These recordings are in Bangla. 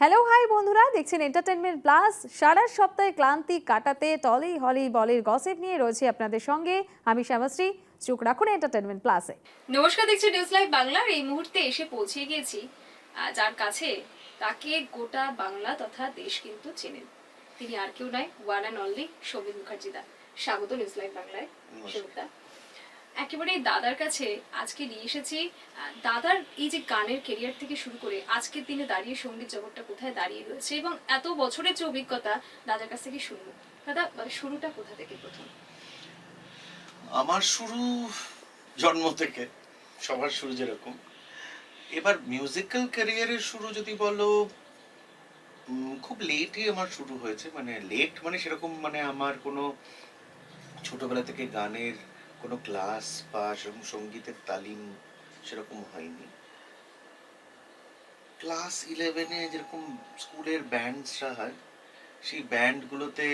হ্যালো হাই বন্ধুরা, দেখছেন এন্টারটেনমেন্ট প্লাস। সারা সপ্তাহে ক্লান্তি কাটাতে টলি হলি বলির গসিপ নিয়ে রয়েছে আপনাদের সঙ্গে আমি শ্যামাশ্রী। চোখ রাখুন এন্টারটেনমেন্ট প্লাসে। নমস্কার, দেখছি নিউজ লাইভ বাংলার। এই মুহূর্তে এসে পৌঁছে গিয়েছি যার কাছে তাকে গোটা বাংলা তথা দেশ কিন্তু চেনেন। তিনি আর কেউ নয়, one and only Soumit Mukherjee da. স্বাগত নিউজ লাইভ বাংলায় সৌমিত দা। একেবারে দাদার কাছে আজকে নিয়ে এসেছি। দাদার এই যে গানের কেরিয়ার থেকে শুরু করে আজকের দিনে দাঁড়িয়ে সঙ্গীত জগৎটা কোথায় দাঁড়িয়ে রয়েছে এবং এত বছরের যে অভিজ্ঞতা দাদার কাছ থেকে শুনবো। দাদা, শুরুটা কোথা থেকে প্রথম? আমার শুরু জন্ম থেকে, সবার শুরু যেরকম। এবার মিউজিক্যাল ক্যারিয়ারের শুরু যদি বলো, খুব লেটই আমার শুরু হয়েছে। মানে লেট মানে সেরকম, মানে আমার কোনো ছোটবেলা থেকে গানের কোনো ক্লাস বা সেরকম সঙ্গীতের তালিম সেরকম হয়নি। ক্লাস 11-এ যেরকম স্কুলের ব্যান্ডসরা হয়, সেই ব্যান্ডগুলোতে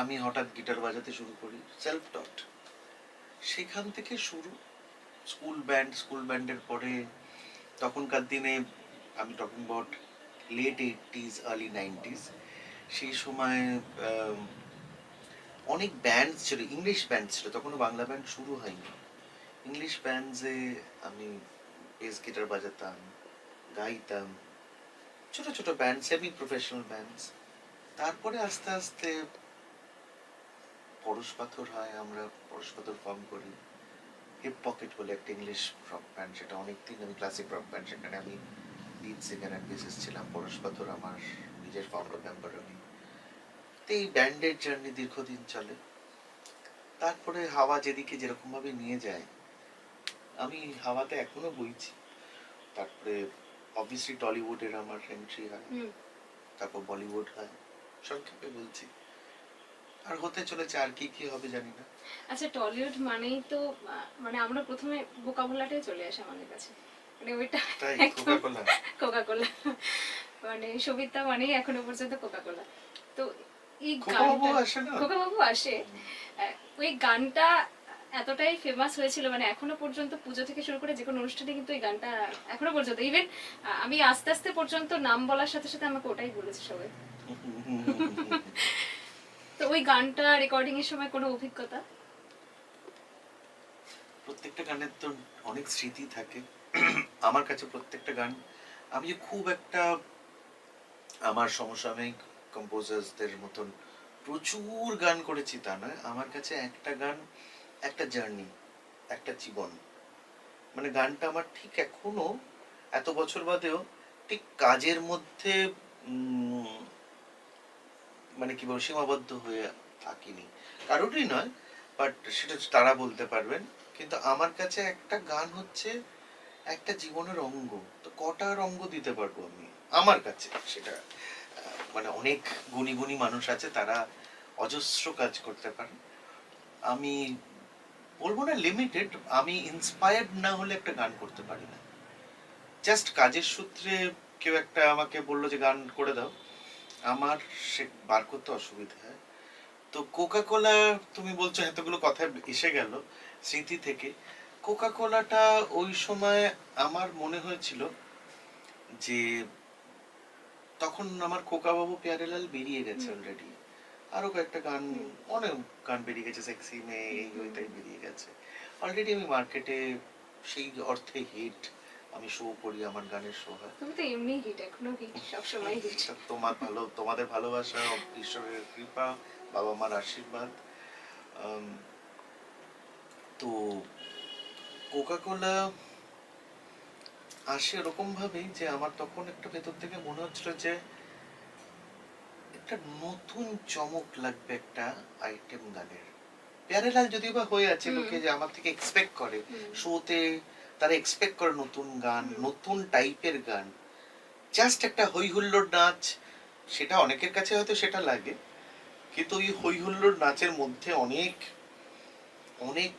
আমি হঠাৎ গিটার বাজাতে শুরু করি, সেলফ টট। সেখান থেকে শুরু। স্কুল ব্যান্ডের পরে তখনকার দিনে, আমি talking about late 80s early 90s, সেই সময় অনেক ব্যান্ড ছিল, ইংলিশ ব্যান্ড ছিল, তখনও বাংলা ব্যান্ড শুরু হয়নি। ইংলিশ ব্যান্ডসে আমি বেস গিটার বাজাতাম, গাইতাম, ছোট ছোট ব্যান্ড, সেমি প্রফেশনাল ব্যান্ডস। তারপরে আস্তে আস্তে পরশ পাথর হয়, আমরা পরশ পাথর ফর্ম করি। হিপ পকেট বলে একটা ইংলিশ রক ব্যান্ড, সেটা অনেকদিন আমি ক্লাসিক রক ব্যান্ড, সেখানে আমি লিড সিঙ্গার অ্যান্ড বেসিস ছিলাম। পরশ পাথর আমার নিজের ফাউন্ডার মেম্বার আমি। তো এই ব্যান্ডের জার্নি দীর্ঘদিন চলে। তারপরে হাওয়া যেদিকে যেরকম ভাবে নিয়ে যায়, আমি হাওয়াতে এখনো বইছি। তারপরে অবভিয়াসলি টলিউডের আমার এন্ট্রি হয়, তারপর বলিউড হয়, সংক্ষেপে বলছি। আর হতে চলেছে, আর কি কি হবে জানি না। আচ্ছা, টলিউড মানেই তো মানে আমরা প্রথমে বোকাভোলাটাই চলে আসে আমাদের কাছে, মানে ওইটা তাই একদম কোকা-কোলা। কোকাকোলা, মানে সবিতা মানেই এখনো পর্যন্ত কোকাকোলা। তো এই খোকাবাবু গানটা আসে না? কোকাবাবু আসে। ওই গানটা এতটাই ফেমাস হয়েছিল, মানে এখনো পর্যন্ত পুজো থেকে শুরু করে যে কোনো অনুষ্ঠানে কিন্তু এই গানটা এখনো পর্যন্ত, ইভেন আমি আস্তে আস্তে পর্যন্ত নাম বলার সাথে সাথে আমাকে ওটাই বলেছে সবাই। তো ওই গানটা রেকর্ডিং এর সময় কোনো অভিজ্ঞতা? প্রত্যেকটা গানের তো অনেক স্মৃতি থাকে। আমার কাছে প্রত্যেকটা গান, আমি যে খুব একটা আমার সমসাময়িক কম্পোজার্সদের মতন প্রচুর গান করেছি তা নয়। আমার কাছে একটা গান একটা জার্নি, একটা জীবন। মানে গানটা আমার ঠিক এখনো, এত বছর বাদেও, ঠিক কাজের মধ্যে মানে কি বলবো, সীমাবদ্ধ হয়ে থাকিনি। কারোরই নয়, বাট সেটা তারা বলতে পারবেন। কিন্তু আমার কাছে একটা গান হচ্ছে একটা জীবনের অঙ্গ। তো কটা অঙ্গ দিতে পারবো আমি আমার কাছে সেটা। মানে অনেক গুণী গুণী মানুষ আছে, তারা অজস্র কাজ করতে পারে। আমি বলবো না লিমিটেড, আমি ইন্সপায়ার্ড না হলে একটা গান করতে পারি না। জাস্ট কাজের সূত্রে কেউ একটা আমাকে বললো যে গান করে দাও, আমার সে বার করতে অসুবিধা হয়। তো কোকা কোলা, তুমি বলছো এতগুলো কথা এসে গেল স্মৃতি থেকে। কোকা কোলাটা ওই সময় আমার মনে হয়েছিল যে, তখন আমার খোকা বাবু প্যারেলাল বেরিয়ে গেছে অলরেডি, আরো কয়েকটা গান, অনেক গান বেরিয়ে গেছে, সেক্সি মেয়ে এই ওইটাই বেরিয়ে গেছে অলরেডি। আমি মার্কেটে সেই অর্থে হিট, আমি শো করি, আমার গানের শো হয়। তুমি তো এমনি হিট, এখনো হিট, সবসময় হিট। তোমাদের ভালোবাসা, ঈশ্বরের কৃপা, বাবা মার আশীর্বাদ। তো কোকা কোলা আসে এরকম ভাবেই যে, আমার তখন একটা ভেতর থেকে মনে হচ্ছিল যে একটা নতুন চমক লাগবে একটা আইটেম গানের। প্যারালাল যদিও বা হয়ে আছে, লোকে যে আমার থেকে এক্সপেক্ট করে শোতে, তারা এক্সপেক্ট করে নতুন গান, নতুন টাইপের গান। জাস্ট একটা হই হুল্লোড় নাচ, সেটা অনেকের কাছে হয়তো সেটা লাগে, কিন্তু ওই হই হুল্লোড় নাচের মধ্যে অনেক অনেক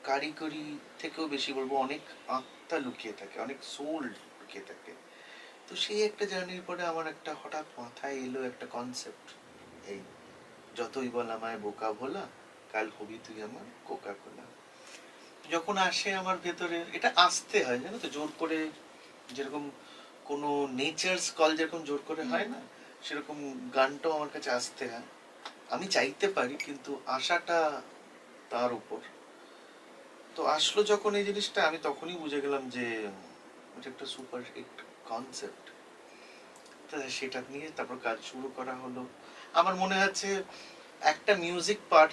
কারিগরি থেকেও বেশি বলবো, অনেক আত্মা লুকিয়ে থাকে, অনেক সোল লুকিয়ে থাকে। তো সেই একটা জার্নির পরে আমার একটা হঠাৎ মাথায় এলো একটা কনসেপ্ট, এই যতই বল আমায় বোকা ভোলা, কাল হবি তুই আমার কোকা কোলা। যখন আসে আমার ভেতরে, এটা আসতে হয় জানো তো, জোর করে যেরকম কোনো নেচার্স কল যেরকম জোর করে হয় না, সেরকম গানটাও আমার কাছে আসতে হয়। আমি চাইতে পারি, কিন্তু আশাটা তার উপর। তো আসলো যখন এই জিনিসটা, আমি তখনই বুঝে গেলাম যে এটা একটা সুপার হিট কনসেপ্ট। সেটা নিয়ে তারপর কাজ শুরু করা হলো। আমার মনে আছে একটা মিউজিক পার্ট,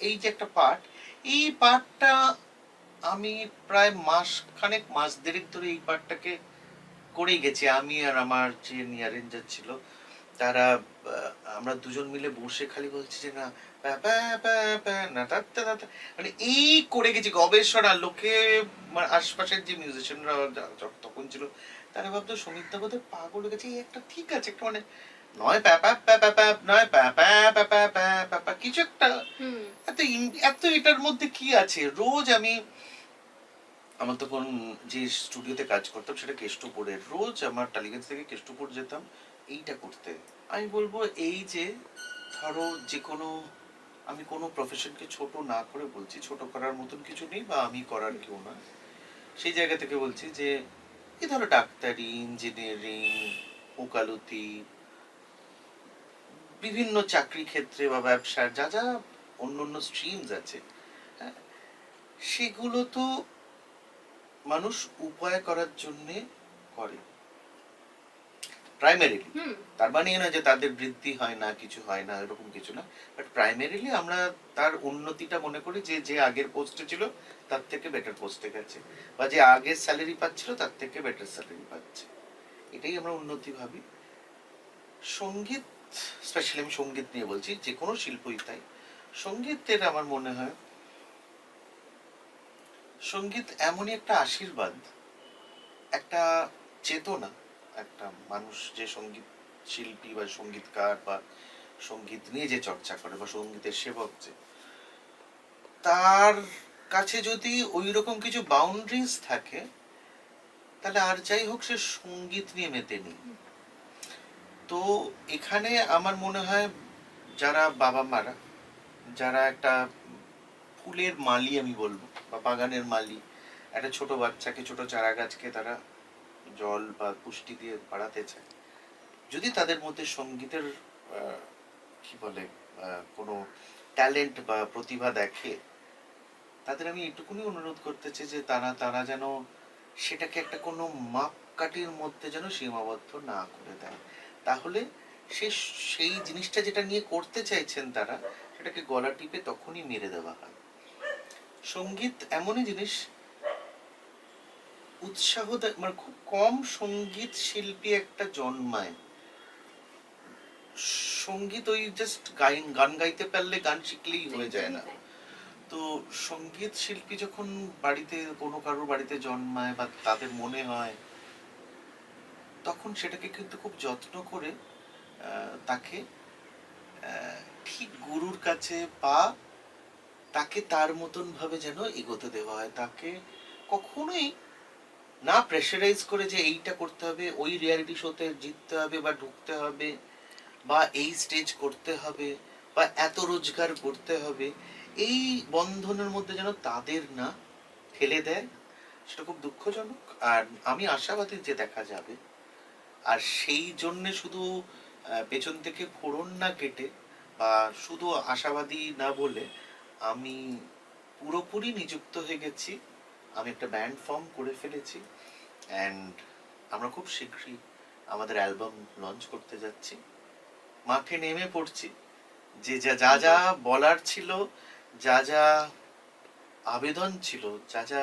এই যে একটা পার্ট, এই পার্টটা আমি প্রায় মাস দেড়েক ধরে এই পার্টটাকে করেই গেছি। আমি আর আমার যে অ্যারেঞ্জার ছিল তারা, আমরা দুজন মিলে বসে খালি বলছি যে না প্যা প্যা প্যা প্যা না তা তা তা তা। মানে এই করে গেছি গবেষণা। লোকে মানে আশপাশের যে মিউজিশিয়ানরা তখন ছিল তারা ভাবতো সমিতদা বোধহয় পাগল হয়ে গেছে, এই একটা ঠিক আছে একটা মানে নয় প্যা প্যা প্যা প্যা প্যা নয় প্যা প্যা প্যা প্যা প্যা প্যা প্যা কিছু একটা। হুম। এত এটার মধ্যে কি আছে। রোজ আমি, আমার তখন যে স্টুডিওতে কাজ করতাম সেটা কেষ্টপুরে, রোজ আমার টালিগঞ্জ থেকে কেষ্টপুর যেতাম এইটা করতে। আমি বলবো এই যে ধরো যে কোনো, আমি কোনো প্রফেশনকে ছোট না করে বলছি, ছোট করার মতন কিছু নেই বা আমি করার কেউ না, সেই জায়গা থেকে বলছি যে এই ধরো ডাক্তারি, ইঞ্জিনিয়ারিং, ওকালতি, বিভিন্ন চাকরি ক্ষেত্রে বা ব্যবসার যা যা অন্য অন্য স্ট্রিমস আছে, হ্যাঁ, সেগুলো তো মানুষ উপায় করার জন্য করে প্রাইমারিলি। হুম। তার মানে না যে তাদের বৃদ্ধি হয় না, কিছু হয় না, এরকম কিছু না। বাট প্রাইমারিলি আমরা তার উন্নতিটা মনে করি যে যে আগের পোস্টে ছিল তার থেকে বেটার পোস্টে গেছে, বা যে আগের স্যালারি পাচ্ছিল তার থেকে বেটার স্যালারি পাচ্ছে, এটাই আমরা উন্নতি ভাবি। সঙ্গীত, স্পেশালি আমি সঙ্গীত নিয়ে বলছি, যে কোনো শিল্পই তাই। সঙ্গীতের আমার মনে হয় সঙ্গীত এমনই একটা আশীর্বাদ, একটা চেতনা, একটা মানুষ যে সঙ্গীত শিল্পী বা সঙ্গীতকার বা সঙ্গীত নিয়ে যে চর্চা করে বা সঙ্গীতের সেবক যে, তার কাছে যদি ওই রকম কিছু বাউন্ডারিজ থাকে, তাহলে আর যাই হোক সে সঙ্গীত নিয়ে মেতে নেই। তো এখানে আমার মনে হয় যারা বাবা মারা, যারা একটা ফুলের মালি আমি বলবো, বা বাগানের মালি, একটা ছোট বাচ্চাকে, ছোট চারা গাছকে তারা জল বা পুষ্টি দিয়ে বাড়াতে চায়, যদি তাদের মধ্যে সঙ্গীতের কি বলে কোনো ট্যালেন্ট বা প্রতিভা দেখে, তাদের আমি এটুকুনি অনুরোধ করতে চাই যে তারা তারা যেন সেটাকে একটা কোনো মাপকাঠির মধ্যে যেন সীমাবদ্ধ না করে দেয়। তাহলে সে সেই জিনিসটা যেটা নিয়ে করতে চাইছেন তারা, সেটাকে গলা টিপে তখনই মেরে দেওয়া হয়। সঙ্গীত এমনই জিনিস, উৎসাহ মানে খুব কম সঙ্গীত শিল্পী একটা জন্মায়। সঙ্গীত ওই জাস্ট গান গাইতে পারলে, গান শিখলেই হয়ে যায় না। তো সঙ্গীত শিল্পী যখন বাড়িতে কোনো কারোর বাড়িতে জন্মায় বা তাদের মনে হয়, তখন সেটাকে কিন্তু খুব যত্ন করে তাকে ঠিক গুরুর কাছে বা তাকে তার মতন ভাবে যেন এগোতে দেওয়া হয়। তাকে কখনোই না প্রেশারাইজ করে যে এইটা করতে হবে, ওই রিয়ালিটি শোতে জিততে হবে বা ঢুকতে হবে, বা এই স্টেজ করতে হবে, বা এত রোজগার করতে হবে, এই বন্ধনের মধ্যে যেন তাদের না ঠেলে দেয়, সেটা খুব দুঃখজনক। আর আমি আশাবাদী যে দেখা যাবে। আর সেই জন্যে শুধু পেছন থেকে ফোড়ন না কেটে বা শুধু আশাবাদী না বলে, আমি পুরোপুরি নিযুক্ত হয়ে গেছি। আমি একটা ব্যান্ড ফর্ম করে ফেলেছি, অ্যান্ড আমরা খুব শীঘ্রই আমাদের অ্যালবাম লঞ্চ করতে যাচ্ছি। মাঠে নেমে পড়ছি, যে যা যা যা বলার ছিল, যা যা আবেদন ছিল, যা যা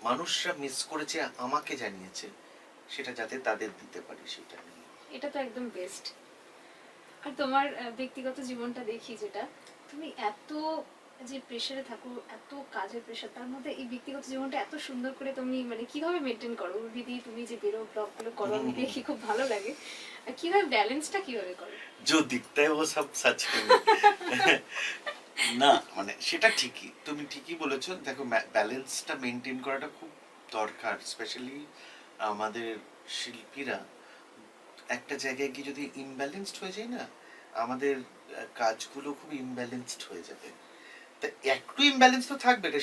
মানুষরা মিস করেছে আমাকে জানিয়েছে, সেটা যাতে তাদের দিতে পারি সেটা নিয়ে। এটা তো একদম বেস্ট। আর তোমার ব্যক্তিগত জীবনটা দেখি, যেটা তুমি এত যে প্রেসারে থাকো, এত কাজের প্রেসার, তার মধ্যে এই ব্যক্তিগত জীবনটা এত সুন্দর করে তুমি মানে কিভাবে মেনটেন করো? দিদি তুমি যে বেরো ব্লগগুলো করো, আমি দেখি খুব ভালো লাগে। আর কিভাবে ব্যালেন্সটা কিভাবে করো? जो दिखता है वो सब सच नहीं। না মানে সেটা ঠিকই, তুমি ঠিকই বলেছো। দেখো ব্যালেন্সটা মেনটেন করাটা খুব দরকার, স্পেশালি আমাদের শিল্পীরা একটা জায়গায় গিয়ে যদি ইমব্যালেন্সড হয়ে যায় না, আমাদের কাজগুলো খুব ইমব্যালেন্সড হয়ে যাবে। তা একটু ইমব্যালেন্স তো থাকবে, এটা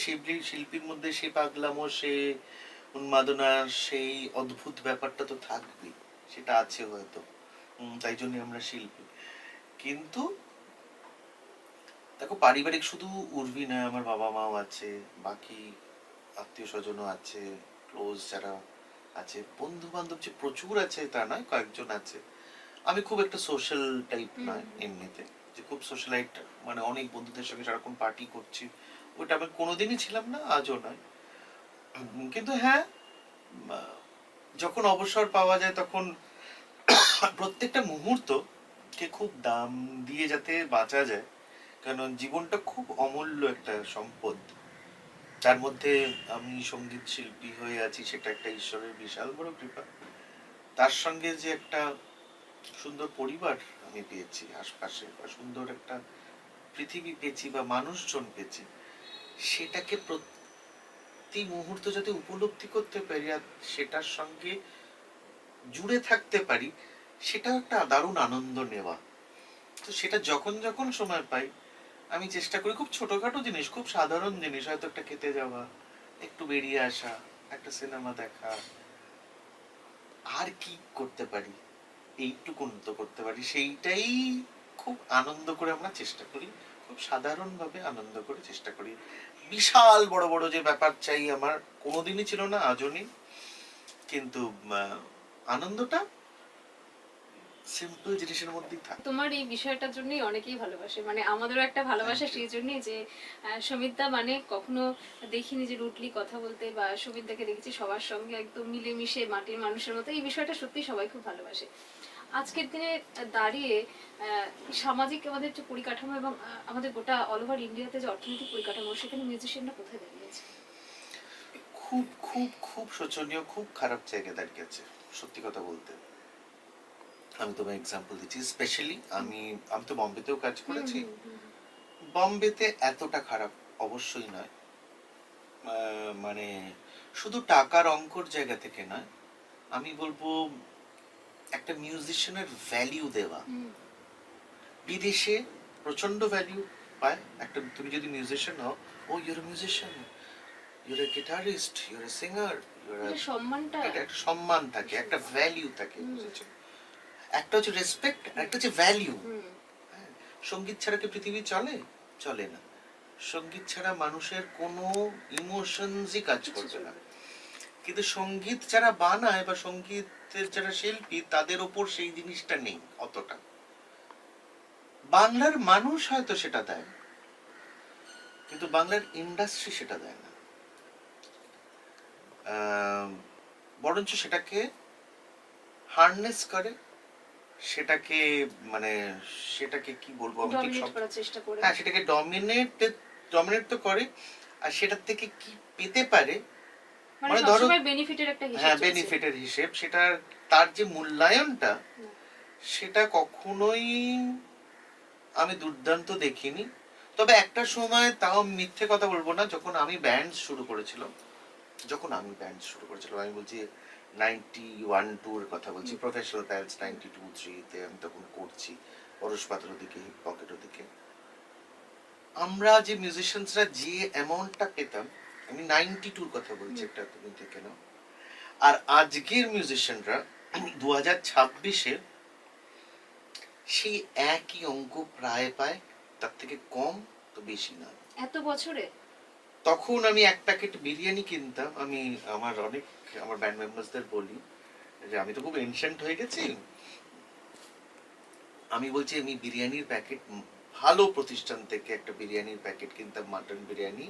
শিল্পীর মধ্যে সেই পাগলামো, সেই উন্মাদনা, সেই অদ্ভুত ব্যাপারটা তো থাকবেই, সেটা আছে হয়তো। তাই জন্য আমরা শিল্পী। কিন্তু দেখো, পারিবারিক শুধু উর্বি নয়, আমার বাবা মাও আছে, বাকি আত্মীয় স্বজনও আছে, ক্লোজ যারা আছে, বন্ধু বান্ধব যে প্রচুর আছে তা নয়, কয়েকজন আছে। আমি খুব একটা সোশ্যাল টাইপ নয় এমনিতে, যে খুব সোশ্যালাইট, মানে অনেক বন্ধুদের সঙ্গে সারাক্ষণ পার্টি করছি, ওটা আমি কোনোদিনই ছিলাম না, আজও নয়। কিন্তু হ্যাঁ, আহ, যখন অবসর পাওয়া যায় তখন প্রত্যেকটা মুহূর্তকে খুব দাম দিয়ে যাতে বাঁচা যায়, কারণ জীবনটা খুব অমূল্য একটা সম্পদ। তার মধ্যে আমি সঙ্গীত শিল্পী হয়ে আছি, সেটা একটা ঈশ্বরের বিশাল বড় কৃপা। তার সঙ্গে যে একটা সুন্দর পরিবার আমি পেয়েছি আশপাশে, বা সুন্দর একটা পৃথিবী পেয়েছি, বা মানুষজন পেয়েছি, সেটাকে প্রতি মুহূর্ত যাতে উপলব্ধি করতে পারি আর সেটার সঙ্গে জুড়ে থাকতে পারি, সেটা একটা দারুণ আনন্দ নেওয়া। তো সেটা যখন যখন সময় পাই, আমি চেষ্টা করি খুব ছোটখাটো জিনিস, খুব সাধারণ জিনিস, হয়তো একটা খেতে যাওয়া, একটু বেরিয়ে আসা, একটা সিনেমা দেখা, আর কি করতে পারি, এইটুকুন তো করতে পারি, সেইটাই খুব আনন্দ করে আমরা চেষ্টা করি, খুব সাধারণ ভাবে আনন্দ করে চেষ্টা করি। বিশাল বড় বড় যে ব্যাপার চাই আমার কোনোদিনই ছিল না, আজও নেই। কিন্তু আনন্দটা সিম্পল জিনিসের মধ্যেই থাকে। তোমার এই বিষয়টার জন্যই অনেকেই ভালোবাসে, মানে আমাদেরও একটা ভালোবাসা সেই জন্যই যে সমিতদা মানে কখনো দেখিনি যে রুটলি কথা বলতে, বা সমিতদাকে দেখেছি সবার সঙ্গে একদম মিলেমিশে মাটির মানুষের মতো, এই বিষয়টা সত্যি সবাই খুব ভালোবাসে। আজকের দিনে দাঁড়িয়ে সামাজিক আমাদের যে পরিকাঠামো এবং আমাদের গোটা অল ওভার ইন্ডিয়াতে যে অর্থনৈতিক পরিকাঠামো, সেখানে মিউজিশিয়ানরা কোথায় দাঁড়িয়েছে? খুব খুব খুব শোচনীয়, খুব খারাপ জায়গায় দাঁড়িয়েছে সত্যি কথা বলতে। আমি তোমায় এক্সাম্পল দিচ্ছি, স্পেশালি আমি আমি তো বম্বেতেও কাজ করেছি। বম্বেতে এতটা খারাপ অবশ্যই নয়, মানে শুধু টাকার অঙ্কর জায়গা থেকে নয়, আমি বলবো একটা মিউজিশিয়ানের ভ্যালিউ দেওয়া। বিদেশে প্রচন্ড ভ্যালিউ পায় একটা, তুমি যদি মিউজিশিয়ান হও, ও your musician, your a guitarist, your a singer, সম্মানটা একটা সম্মান থাকে, একটা ভ্যালিউ থাকে, বুঝেছো? একটা হচ্ছে রেসপেক্ট, আর একটা হচ্ছে ভ্যালিউ। সঙ্গীত ছাড়া কি পৃথিবী চলে? চলে না। সঙ্গীত ছাড়া মানুষের কোনো ইমোশনসই কাজ করবে না। কিন্তু সঙ্গীত যারা বানায় বা সঙ্গীতের যারা শিল্পী, তাদের ওপর সেই জিনিসটা নেই অতটা। বাংলার মানুষ হয়তো সেটা দেয়, কিন্তু বাংলার ইন্ডাস্ট্রি সেটা দেয় না। বরঞ্চ সেটাকে হার্নেস করে, সেটাকে মানে সেটাকে কি বলবো, আমি ঠিক ডমিনেট করার চেষ্টা করে। হ্যাঁ, সেটাকে ডমিনেট তো করে, আর সেটার থেকে কি পেতে পারে, মানে মানে ধরো, সবসময় বেনিফিটের একটা হিসাব হ্যাঁ চলছে। বেনিফিটের হিসেব, সেটার তার যে মূল্যায়নটা, সেটা কখনোই আমি দুর্দান্ত দেখিনি। তবে একটা সময়, তাও মিথ্যে কথা বলবো না, যখন আমি ব্যান্ড শুরু করেছিলাম, আমি বলছি 91-2 এর কথা বলছি, প্রফেশনাল ব্যান্ডস 92-3 তে আমি তখন করছি, পরশ পাত্র দিকে, হিপ পকেট দিকে। আমরা যে মিউজিশিয়ানসরা যে অ্যামাউন্টটা পেতাম, আমি 92-র কথা বলছি, একটা তুমি দেখে নাও, আর আজকের মিউজিশিয়ানরা 2026-এ সেই একই অঙ্ক প্রায় পায়, তার থেকে কম তো বেশি না। এত বছরে তখন আমি এক প্যাকেট বিরিয়ানি কিনতাম, আমি আমার ব্যান্ড মেম্বারসদের বলি যে আমি তো খুব এনশিয়েন্ট হয়ে গেছি, আমি বলছি আমি বিরিয়ানির প্যাকেট, ভালো প্রতিষ্ঠান থেকে একটা বিরিয়ানির প্যাকেট কিনতাম, মাটন বিরিয়ানি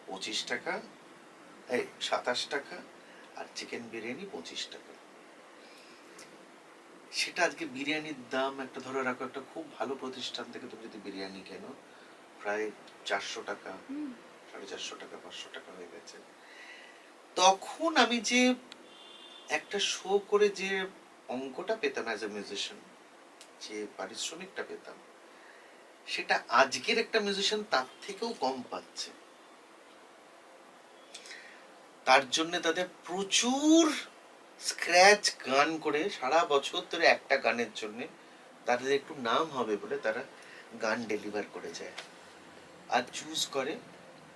25 টাকা, 27 টাকা, আর চিকেন বিরিয়ানি 25 টাকা। সেটা আজকে বিরিয়ানির দাম, একটা ধরে রাখো, একটা খুব ভালো প্রতিষ্ঠান থেকে তুমি যদি বিরিয়ানি কেনো, প্রায় 400 টাকা, 450 টাকা, 500 টাকা হয়ে গেছে। তখন আমি যে একটা শো করে যে অঙ্কটা পেতাম অ্যাজ এ মিউজিশিয়ান, যে পারিশ্রমিকটা পেতাম, সেটা আজকের একটা মিউজিশিয়ান তার থেকেও কম পাচ্ছে। তার জন্য তাদের প্রচুর স্ক্র্যাচ গান করে সারা বছর ধরে একটা গানের জন্য তাদের একটু নাম হবে বলে তারা গান ডেলিভার করে যায়, আর চুজ করে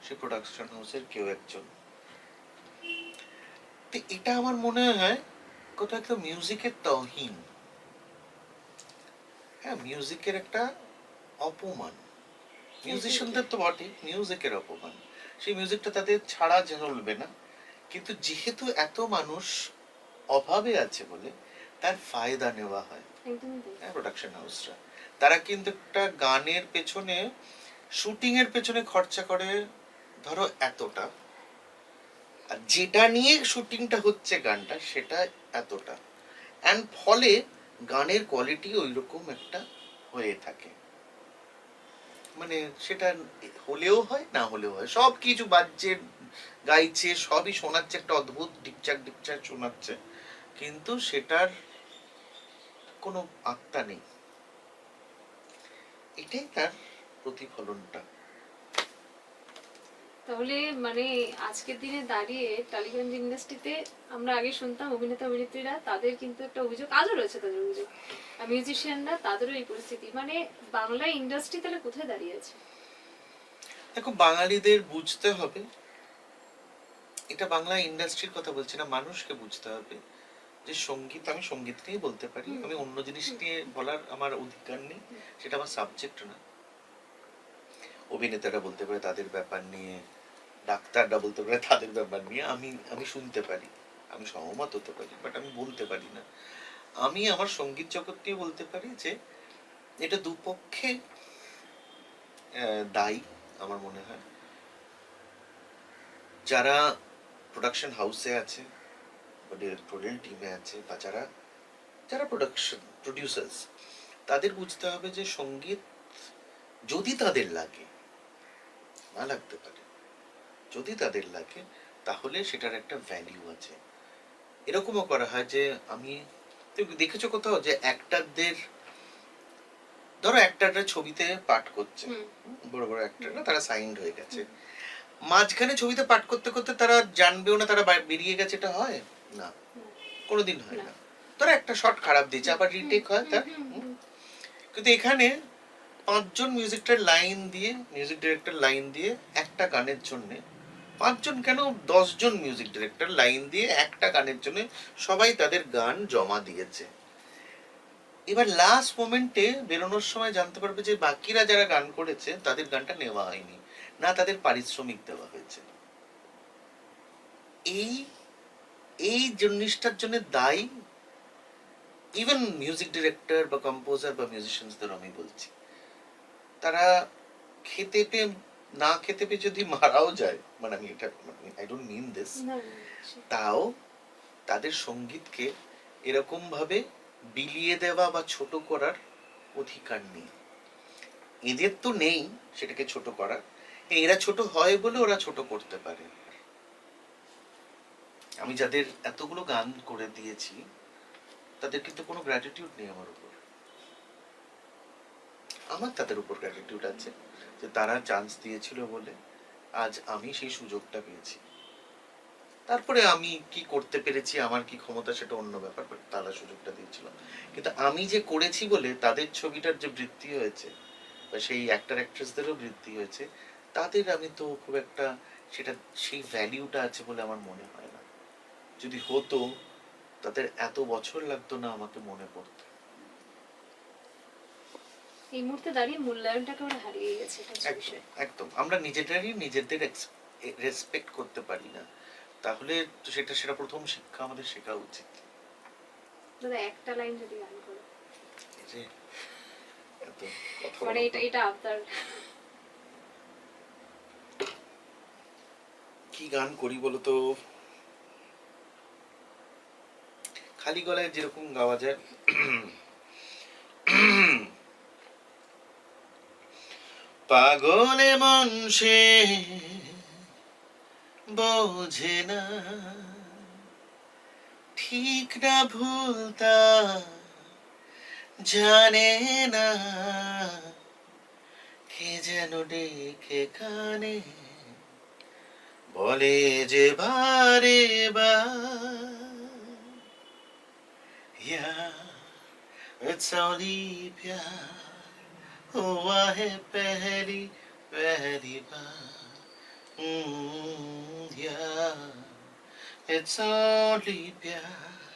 সে প্রোডাকশন হাউসের কেউ একজন। তো এটা আমার মনে হয় কোথাও একটা মিউজিকের তহিন, হ্যাঁ মিউজিকের একটা অপমান, মিউজিশিয়ানদের তো বটে, মিউজিকের অপমান। সেই মিউজিকটা তাদের ছাড়া চলবে না, কিন্তু যেহেতু এত মানুষ অভাবে আছে বলে তার ফায়দা নেওয়া হয়। একদমই তাই। হ্যাঁ, প্রোডাকশন হাউসরা তারা কিন্তু একটা গানের পেছনে, শুটিং এর পেছনে খরচা করে ধরো এতটা, আর যেটা নিয়ে শুটিংটা হচ্ছে গানটা সেটা এতটা, অ্যান্ড ফলে গানের কোয়ালিটি ওইরকম একটা হয়ে থাকে। মানে সেটা হলেও হয় না হলেও হয়, সব কিছু বাজছে, গাইছে, সবই শোনাচ্ছে, একটা অদ্ভুত ডিপচাক ডিপচাক শোনাচ্ছে, কিন্তু সেটার কোনো আত্মা নেই। এটাই তার প্রতিফলনটা। তাহলে মানে আজকের দিনে দাঁড়িয়ে টালিগঞ্জ ইন্ডাস্ট্রিতে আমরা আগে শুনতাম অভিনেতা অভিনেত্রীরা, তাদের কিন্তু একটা অভিযোগ আজও রয়েছে, তাদের অভিযোগ, আর মিউজিশিয়ানরা তাদেরও এই পরিস্থিতি। মানে বাংলা ইন্ডাস্ট্রি তাহলে কোথায় দাঁড়িয়ে আছে? দেখো, বাঙালিদের বুঝতে হবে, এটা বাংলা ইন্ডাস্ট্রির কথা বলছি না, মানুষকে বুঝতে হবে যে সঙ্গীত, আমি সঙ্গীত নিয়ে বলতে পারি, আমি অন্য জিনিস নিয়ে বলার আমার অধিকার নেই, সেটা আমার সাবজেক্ট না। অভিনেতারা বলতে পারে তাদের ব্যাপার নিয়ে, ডাক্তাররা বলতে পারে তাদের ব্যাপার নিয়ে, আমি আমি শুনতে পারি, আমি সহমত হতে পারি, বাট আমি বলতে পারি না। আমি আমার সঙ্গীত জগৎ নিয়ে বলতে পারি যে এটা দুপক্ষে দায়ী আমার মনে হয়। যারা প্রোডাকশন হাউসে আছে বা ডিরেক্টোরিয়াল টিমে আছে বা যারা যারা প্রডিউসার্স, তাদের বুঝতে হবে যে সঙ্গীত যদি তাদের লাগে, না লাগতে পারে, যদি তাদের লাগে তাহলে সেটার একটা ভ্যালিউ আছে। এরকমও করা হয় যে, আমি, তুমি দেখেছো কোথাও যে অ্যাক্টরদের, ধরো অ্যাক্টররা ছবিতে পাঠ করছে, বড় বড় অ্যাক্টররা তারা সাইন্ড হয়ে গেছে, মাঝখানে ছবিতে পাঠ করতে করতে তারা জানবেও না তারা বেরিয়ে গেছে, এটা হয় না, কোনোদিন হয় না। ধরো একটা শট খারাপ দিয়েছে, আবার রিটেক হয় তার। কিন্তু এখানে 5 জন মিউজিক ডিরেক্টর লাইন দিয়ে একটা গানের জন্য, 5 জন কেন, 10 জন মিউজিক ডিরেক্টর লাইন দিয়ে একটা গানের জন্য সবাই তাদের গান জমা দিয়েছে। এবার লাস্ট মোমেন্টে বেরোনোর সময় জানতে পারবে যে বাকিরা যারা গান করেছে তাদের গানটা নেওয়া হয়নি, না তাদের পারিশ্রমিক দেওয়া হয়েছে। এই এই জিনিসটার জন্য দায়ী ইভেন মিউজিক ডিরেক্টর বা কম্পোজার বা মিউজিশিয়ানসদের আমি বলছি। তারা খেতে পেয়ে, না খেতে পেয়ে যদি মারাও যায়, মানে আমি এটা, আই ডোন্ট মিন দিস, তাও তাদের সঙ্গীতকে এরকম ভাবে বিলিয়ে দেওয়া বা ছোট করার অধিকার নেই। এদের তো নেই সেটাকে ছোট করার, এরা ছোট হয় বলে ওরা ছোট করতে পারে। আমি যাদের এতগুলো গান করে দিয়েছি তাদের কিন্তু কোনো গ্র্যাটিটিউড নেই আমার উপর, আমার তাদের উপর গ্র্যাটিটিউড আছে যে তারা চান্স দিয়েছিল বলে আজ আমি সেই সুযোগটা পেয়েছি। তারপরে আমি কি করতে পেরেছি, আমার কি ক্ষমতা, সেটা অন্য ব্যাপার, বাট তারা সুযোগটা দিয়েছিল। কিন্তু আমি যে করেছি বলে তাদের ছবিটার যে বৃদ্ধি হয়েছে বা সেই অ্যাক্টর অ্যাক্ট্রেসদেরও বৃদ্ধি হয়েছে, তাদের আমি তো খুব একটা সেটা, সেই ভ্যালিউটা আছে বলে আমার মনে হয় না। যদি হতো তাদের এত বছর লাগতো না আমাকে মনে পড়তে। এই মুহূর্তে দাঁড়িয়ে মূল্যায়নটাকে ওরা হারিয়ে গেছে, এটা হচ্ছে একদম বিষয়। একদম, আমরা নিজেদেরই নিজেদের রেসপেক্ট করতে পারি না, তাহলে তো সেটা প্রথম শিক্ষা আমাদের শেখা উচিত। দাদা একটা লাইন যদি গান করো, এই যে এত কথা মানে বলা এটা তো- এটা আপনার কি গান করি বলতো, খালি গলায় যেরকম গাওয়া যায়। পাগলে মন সে বোঝে না, ঠিক না ভুল তা জানে না, কে যেন ডেকে কানে বলে যে বারে বার प्यार it's only प्यार हुआ है पहली पहली बार yeah it's only प्यार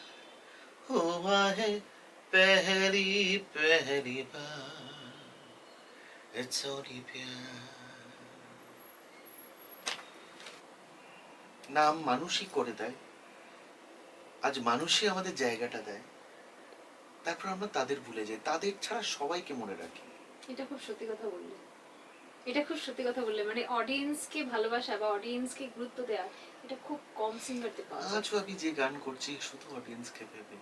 हुआ है पहली पहली बार it's only प्यार নাম মানুষই করে দেয় আজ মানুষই আমাদের জায়গাটা দেয় তারপর আমরা তাদের ভুলে যাই তাদের ছাড়া সবাইকে মনে রাখি এটা খুব সত্যি কথা বললে, এটা খুব সত্যি কথা বললে, মানে অডিয়েন্সকে ভালোবাসা বা অডিয়েন্সকে গুরুত্ব দেওয়া এটা খুব কম সিঙ্গারদের পাওয়া যায়। আজও আমি যে গান করছি শুধু অডিয়েন্সকে ভেবে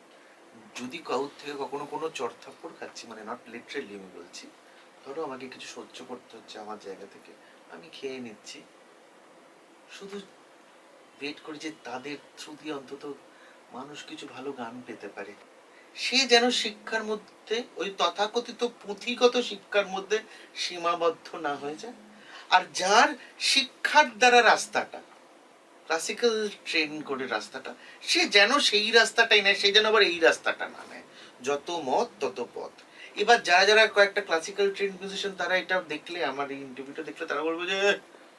যদি কাউর থেকে কখনো কোনো চড়থাপ্পড় খাচ্ছি মানে নট লিটারেলি আমি বলছি ধরো আমাকে কিছু সহ্য করতে হচ্ছে আমার জায়গা থেকে আমি খেয়ে নিচ্ছি শুধু ওয়েট করি যে তাদের থ্রু দিয়ে অন্তত মানুষ কিছু ভালো গান পেতে পারে সে যেন শিক্ষার মধ্যে ওই তথাকথিত পুঁথিগত শিক্ষার মধ্যে সীমাবদ্ধ না হয়ে যায় আর যার শিক্ষার দ্বারা রাস্তাটা ক্লাসিক্যাল ট্রেন করে রাস্তাটা সে যেন সেই রাস্তাটাই নেয় সে যেন আবার এই রাস্তাটা না নেয় যত মত তত পথ এবার যারা যারা কয়েকটা ক্লাসিক্যাল ট্রেন মিউজিশিয়ান তারা এটা দেখলে আমার এই ইন্টারভিউটা দেখলে তারা বলবে যে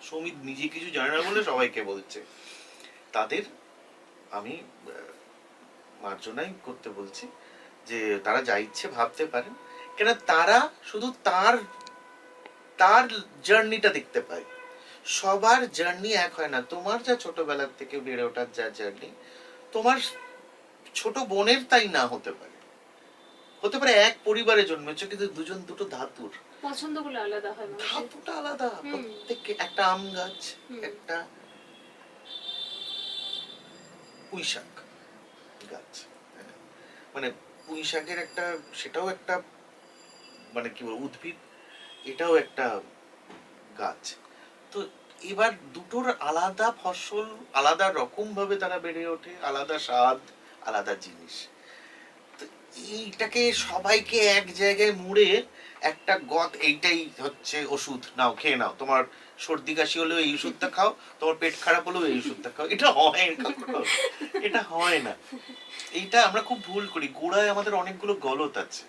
সমিত নিজে কিছু জানে না বলে সবাইকে বলছে তাদের আমি মার্জনাই করতে বলছি যে তারা যা ইচ্ছে ভাবতে পারেন কেন তারা শুধু তার তার জার্নিটা দেখতে পায় সবার জার্নি এক হয় না তোমার যা ছোটবেলা থেকে বেড়ে ওঠার যা জার্নি তোমার ছোট বোনের তাই না হতে পারে হতে পারে এক পরিবারে জন্মেছো কিন্তু দুজন দুটো ধাতুর পছন্দগুলো আলাদা হয় মানুষের। ধাতুটা আলাদা প্রত্যেককে একটা আম গাছ একটা পুঁই শাক গাছ মানে পুঁই শাকের একটা সেটাও একটা মানে কি বলবো উদ্ভিদ এটাও একটা গাছ তো এবার দুটোর আলাদা ফসল আলাদা রকম ভাবে তারা বেড়ে ওঠে আলাদা স্বাদ আলাদা জিনিস তো এইটাকে সবাইকে এক জায়গায় মুড়ে একটা গত এইটাই হচ্ছে ওষুধ নাও খেয়ে নাও তোমার সর্দি কাশি হলেও এই ওষুধটা খাও তোমার পেট খারাপ হলেও এই ওষুধটা খাও এটা হয় না এটা হয় না এইটা আমরা খুব ভুল করি গোড়ায় আমাদের অনেকগুলো গলত আছে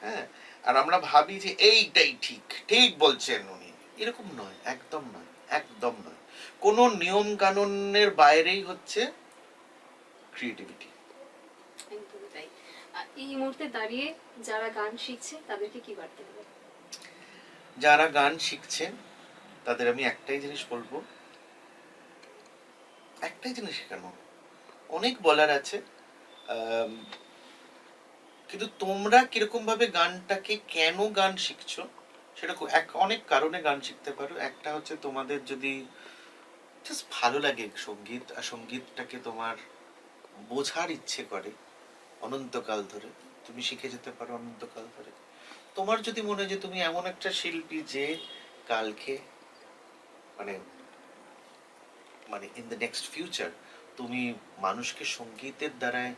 হ্যাঁ আর আমরা ভাবি যে এইটাই ঠিক ঠিক বলছেন উনি এরকম নয় একদম নয় একদম নয় কোনো নিয়ম কানুনের বাইরেই হচ্ছে ক্রিয়েটিভিটি একদমই তাই। এই মুহূর্তে দাঁড়িয়ে যারা গান শিখছে তাদেরকে কি বার্তা দেবে? যারা গান শিখছেন তাদের আমি একটাই জিনিস বলবো একটাই জিনিস শেখানো অনেক বলার আছে কিন্তু তোমরা কিরকম ভাবে গানটাকে কেন গান শিখছো সেটা অনেক কারণে গান শিখতে পারো একটা হচ্ছে তোমাদের যদি জাস্ট ভালো লাগে সঙ্গীত আর সঙ্গীতটাকে তোমার বোঝার ইচ্ছে করে অনন্তকাল ধরে তুমি শিখে যেতে পারো অনন্তকাল ধরে তোমার যদি মনে হয় যে তুমি এমন একটা শিল্পী যে কালকে মানে মানে ইন দ্য নেক্সট ফিউচার তুমি মানুষকে সঙ্গীতের দ্বারায়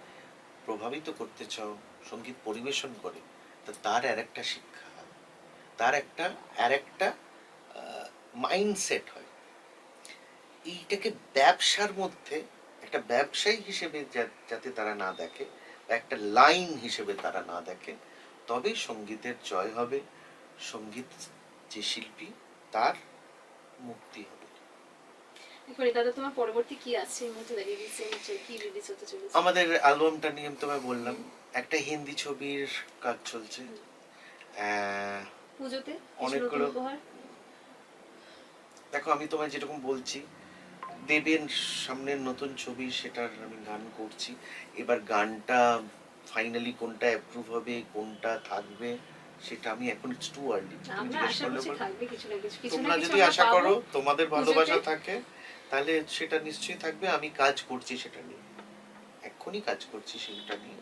প্রভাবিত করতে চাও সঙ্গীত পরিবেশন করে তো তার আর একটা শিক্ষা হয় তার একটা আর একটা মাইন্ডসেট হয় এইটাকে ব্যবসার মধ্যে একটা ব্যবসায়ী হিসেবে যাতে তারা না দেখে একটা লাইন হিসেবে তারা না দেখে তবেই সঙ্গীতের জয় হবে সঙ্গীত যে শিল্পী তার মুক্তি হবে এবারে দাদা তোমার পরবর্তী কি আছে এই মুহূর্তে দাঁড়িয়ে রিসেন্ট কি রিলিজ হতে চলেছে? আমাদের অ্যালবামটা নিয়ে তোমায় বললাম একটা হিন্দি ছবির কাজ চলছে পুজোতে অনেকগুলো উপহার দেখো আমি তোমায় যেরকম বলছি দেবেন সামনের নতুন ছবি সেটার আমি গান করছি এবার গানটা ফাইনালি কোনটা অ্যাপ্রুভ হবে কোনটা থাকবে সেটা আমি এখন ইটস টু আর্লি আমরা আশা করছি থাকবে কিছু না কিছু কিছু না তোমরা কিছু যদি আমরা আশা পাবো। করো তোমাদের ভালোবাসা পুজোতে। থাকে তাহলে সেটা নিশ্চয়ই থাকবে আমি কাজ করছি সেটা নিয়ে এখনই কাজ করছি সেটা নিয়ে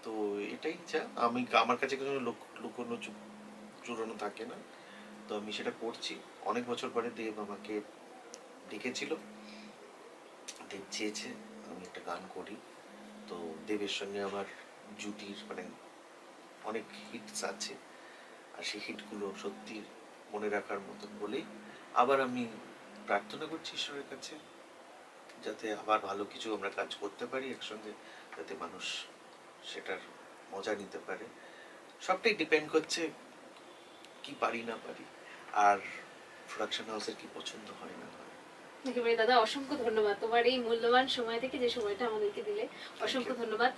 তো এটাই যা আমি আমার কাছে কোনো লুকোনো চুরানো থাকে না তো আমি সেটা করছি অনেক বছর পরে দেব আমাকে ডেকেছিল দেব চেয়েছে আমি একটা গান করি তো দেবের সঙ্গে আমার জুটির মানে অনেক হিটস আছে আর সেই হিটগুলো সত্যি মনে রাখার মতন বলেই আবার আমি প্রার্থনা করছি ঈশ্বরের কাছে যাতে আবার ভালো কিছু আমরা কাজ করতে পারি একসঙ্গে যাতে মানুষ সেটার মজা নিতে পারে। সবটাই ডিপেন্ড করছে কি পারি না পারি, আর প্রোডাকশন হাউসের কি পছন্দ হয় না হয়। একেবারে দাদা, অসংখ্য ধন্যবাদ তোমার এই মূল্যবান সময় থেকে যে সময়টা আমাদেরকে দিলে, অসংখ্য ধন্যবাদ।